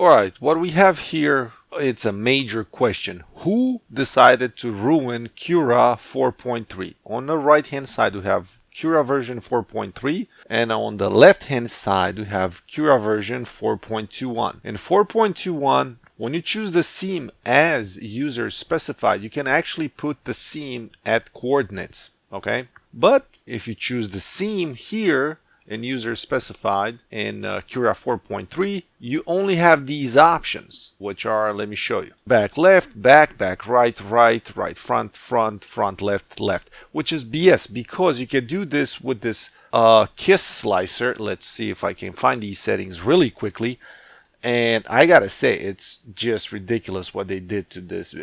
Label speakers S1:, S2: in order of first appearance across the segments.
S1: Alright, what we have here, it's a major question. Who decided to ruin Cura 4.3? On the right hand side we have Cura version 4.3, and on the left hand side we have Cura version 4.21. In 4.21, when you choose the seam as user specified, you can actually put the seam at coordinates, okay? But if you choose the seam here in user specified in Cura 4.3, you only have these options, which are, let me show you. Back left, back right, right front, left, which is BS, because you can do this with this kiss slicer. Let's see if I can find these settings really quickly. And I gotta say, it's just ridiculous what they did to this.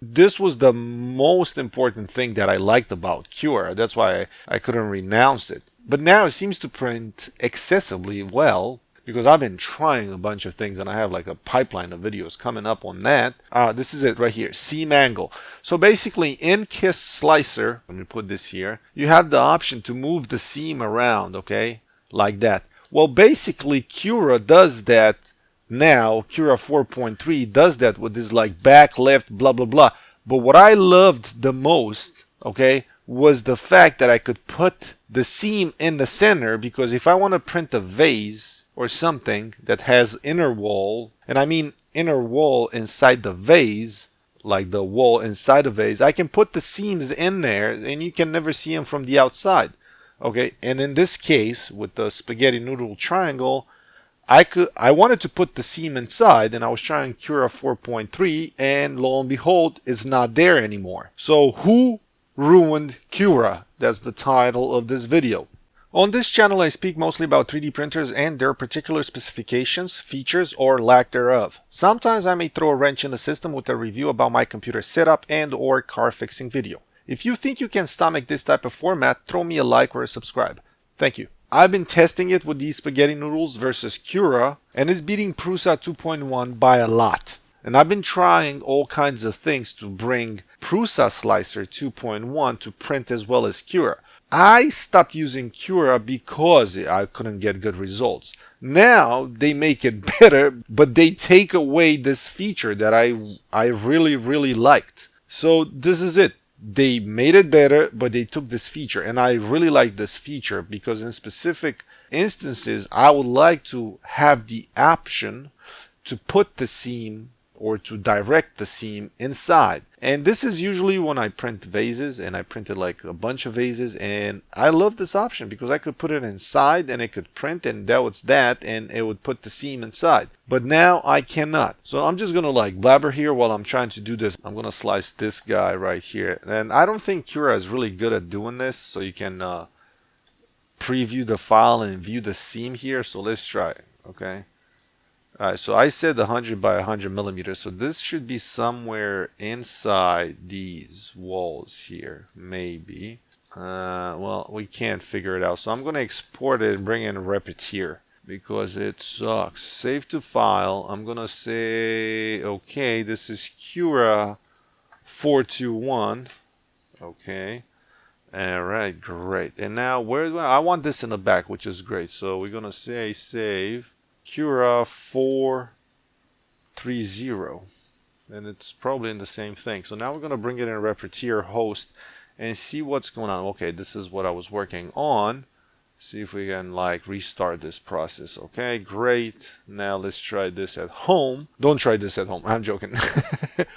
S1: This was the most important thing that I liked about Cura. That's why I couldn't renounce it. But now it seems to print excessively well, because I've been trying a bunch of things and I have like a pipeline of videos coming up on that. This is it right here, seam angle. So basically in Kiss Slicer, let me put this here, you have the option to move the seam around, okay, like that. Well, basically Cura does that now. Cura 4.3 does that with this like back, left, blah, blah, blah. But what I loved the most, okay, was the fact that I could put the seam in the center, because if I want to print a vase or something that has inner wall, and I mean inner wall inside the vase, like the wall inside the vase, I can put the seams in there and you can never see them from the outside. Okay, and in this case with the spaghetti noodle triangle, I wanted to put the seam inside, and I was trying Cura 4.3, and lo and behold, it's not there anymore. So who ruined Cura? That's the title of this video. On this channel, I speak mostly about 3D printers and their particular specifications, features, or lack thereof. Sometimes I may throw a wrench in the system with a review about my computer setup and or car fixing video. If you think you can stomach this type of format, throw me a like or a subscribe. Thank you. I've been testing it with these spaghetti noodles versus Cura, and it's beating Prusa 2.1 by a lot. And I've been trying all kinds of things to bring Prusa Slicer 2.1 to print as well as Cura. I stopped using Cura because I couldn't get good results. Now they make it better, but they take away this feature that I really liked. So this is it. They made it better, but they took this feature, and I really like this feature because in specific instances I would like to have the option to put the seam or to direct the seam inside. And this is usually when I print vases, and I printed like a bunch of vases, and I love this option because I could put it inside and it could print, and that was that, and it would put the seam inside. But now I cannot. So I'm just gonna like blabber here while I'm trying to do this. I'm gonna slice this guy right here, and I don't think Cura is really good at doing this, so you can preview the file and view the seam here. So let's try it. Okay. Alright, so I said 100 by 100 millimeters, so this should be somewhere inside these walls here, maybe. Well, we can't figure it out, so I'm going to export it and bring in a Repetier because it sucks. Save to file. I'm going to say, okay, this is Cura 421. Okay. Alright, great. And now, where do I want this in the back, which is great. So we're going to say save. Cura 430, and it's probably in the same thing. So now we're going to bring it in a Repetier host and see what's going on. Okay, this is what I was working on. See if we can like restart this process. Okay, great. Now let's try this at home. Don't try this at home. I'm joking.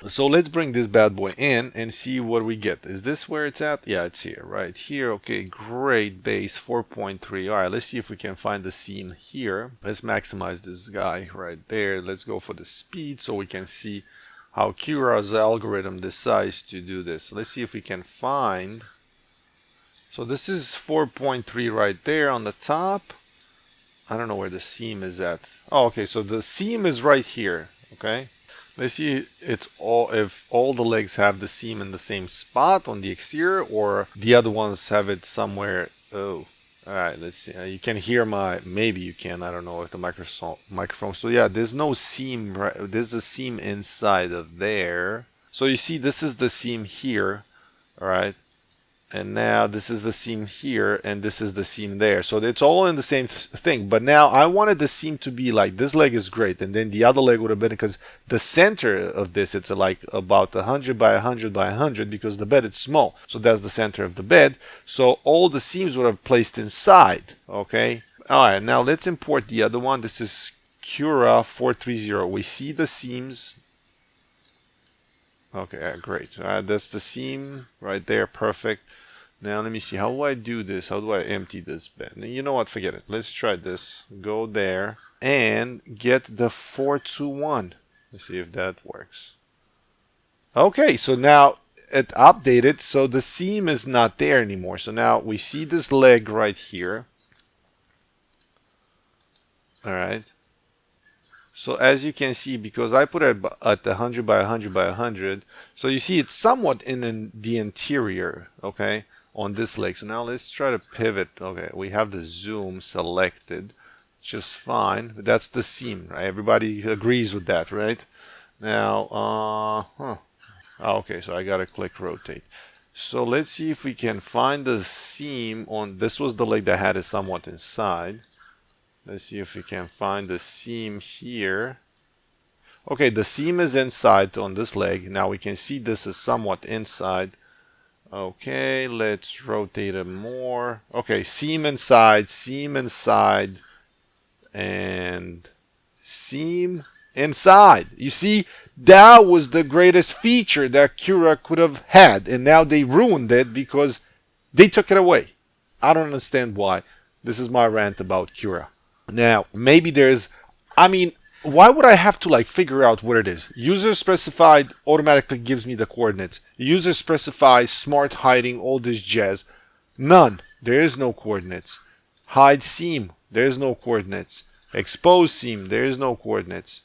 S1: So let's bring this bad boy in and see what we get. Is this where it's at? Yeah, it's here, right here. Okay, great. Base 4.3. All right, let's see if we can find the seam here. Let's maximize this guy right there. Let's go for the speed so we can see how Cura's algorithm decides to do this. Let's see if we can find. So this is 4.3 right there on the top. I don't know where the seam is at. Oh, okay, so the seam is right here. Okay, let's see if all the legs have the seam in the same spot on the exterior, or the other ones have it somewhere. Oh, all right, let's see. You can hear maybe you can, I don't know if the microphone. So yeah, there's no seam, right? There's a seam inside of there. So you see, this is the seam here. All right. And now this is the seam here, and this is the seam there. So it's all in the same thing. But now I wanted the seam to be like, this leg is great, and then the other leg would have been, because the center of this, it's like about 100 by 100 by 100, because the bed is small. So that's the center of the bed. So all the seams would have placed inside. Okay. All right. Now let's import the other one. This is Cura 430. We see the seams. Okay, great. That's the seam right there. Perfect. Now let me see. How do I do this? How do I empty this bed? You know what? Forget it. Let's try this. Go there and get the 421. Let's see if that works. Okay, so now it updated. So the seam is not there anymore. So now we see this leg right here. All right. So as you can see, because I put it at 100 by 100 by 100, so you see it's somewhat in the interior, okay, on this leg. So now let's try to pivot. Okay, we have the zoom selected, just fine. But that's the seam, right? Everybody agrees with that, right? Now, okay, so I gotta click rotate. So let's see if we can find the seam on, this was the leg that had it somewhat inside. Let's see if we can find the seam here. Okay, the seam is inside on this leg. Now we can see this is somewhat inside. Okay, let's rotate it more. Okay, seam inside, and seam inside. You see, that was the greatest feature that Cura could have had, and now they ruined it because they took it away. I don't understand why. This is my rant about Cura. Now, maybe there's, I mean, why would I have to like figure out what it is? User specified automatically gives me the coordinates. User specified smart hiding, all this jazz. None. There is no coordinates. Hide seam. There is no coordinates. Expose seam. There is no coordinates.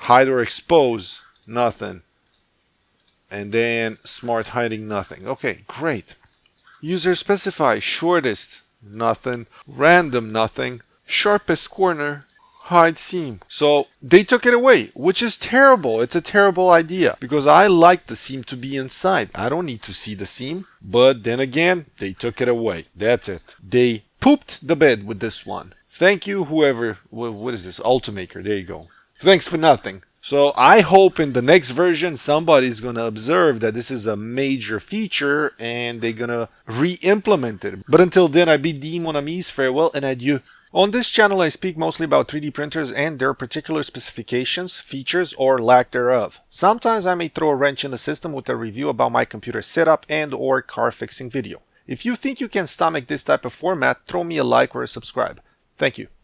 S1: Hide or expose. Nothing. And then smart hiding, nothing. Okay, great. User specify shortest. Nothing. Random, nothing. Sharpest corner, hide seam. So they took it away, which is terrible. It's a terrible idea because I like the seam to be inside. I don't need to see the seam. But then again, they took it away. That's it. They pooped the bed with this one. Thank you, whoever. What is this? Ultimaker. There you go. Thanks for nothing. So I hope in the next version somebody's going to observe that this is a major feature and they're going to re-implement it. But until then, I bid thee, mon amis, farewell and adieu. On this channel, I speak mostly about 3D printers and their particular specifications, features, or lack thereof. Sometimes I may throw a wrench in the system with a review about my computer setup and or car fixing video. If you think you can stomach this type of format, throw me a like or a subscribe. Thank you.